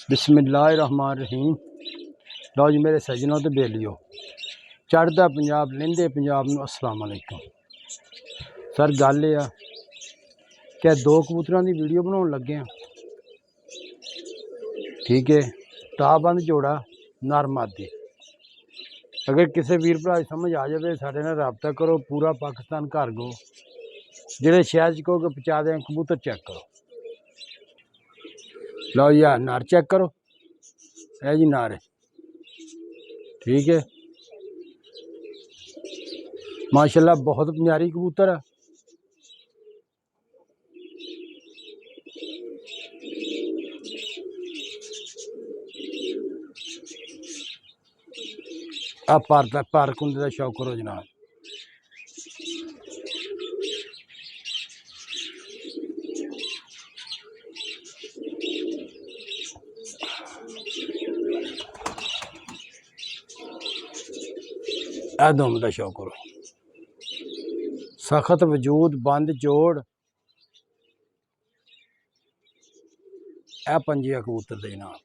बिस्मिल्लाहिर्रहमानिर्रहीम। लो जी मेरे सजनों तो बेलियो, चढ़दा पंजाब लहिंदे पंजाब नूं अस्सलाम वालेकुम। सर गल ये कि दो कबूतरां दी वीडियो बनाउण लगे हैं। ठीक है, ताबंद जोड़ा नर मादी। अगर किसी वीर भरा समझ आ जाए साडे नाल राबता करो। पूरा पाकिस्तान घर गो, जिहड़े शहर च कहो कि पहुँचा दें। कबूतर चेक करो। लो जी नर चेक करो, है जी नर। ठीक है, माशाल्लाह बहुत प्यारी कबूतर है। आप पर कुंदे का शौक करो जनाब। ए दुम का शौक करो। सख्त वजूद, बंद जोड़, ए पंजिया कबूतर दे जनाब।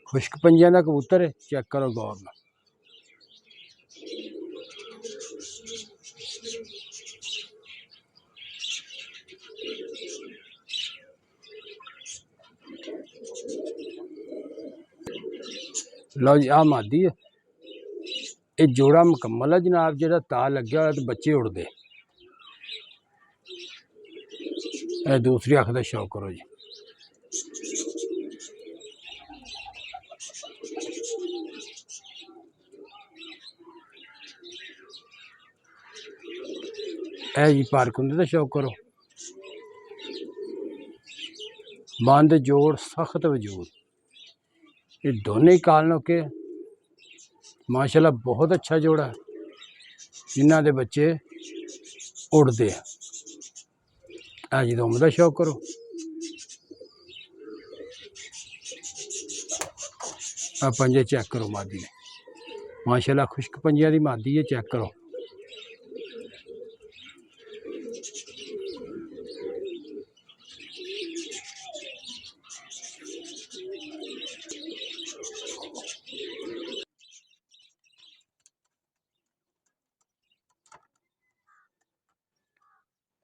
खुश्क पंजिया का कबूतर है, चेक करो गौर नाल। लो जी आ मादी है, ये जोड़ा मुकम्मल है जनाब। जो ता लग्या हुआ तो बच्चे उड़ते। दूसरी अख का शौक करो जी। ए जी पारकुंदे का शौक करो। बंद जोड़, सख्त वजूद, ये दोनों ही कालनों के माशाल्लाह बहुत अच्छा जोड़ा है। जिन्हों के बच्चे उड़ते हैं। जी दुम का शौक करो। पंजे चेक करो मादी ने, माशाल्लाह खुश्क पंजिया की मादी है। चेक करो।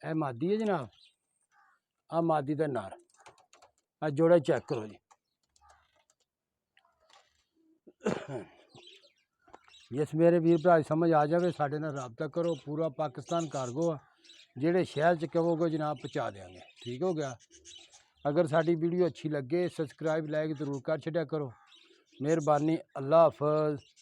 ए मादी है जनाब, आ मादी का नर। आ जोड़ा चेक करो जी। जिस मेरे वीर भरा समझ आ जाए साडे नाल राबता करो। पूरा पाकिस्तान कारगो आ, जिहड़े शहर च कहोगे जनाब पहुँचा देंगे। ठीक हो गया। अगर साडी वीडियो अच्छी लगे सब्सक्राइब लाइक जरूर कर छड्या करो। मेहरबानी। अल्लाह हाफिज़।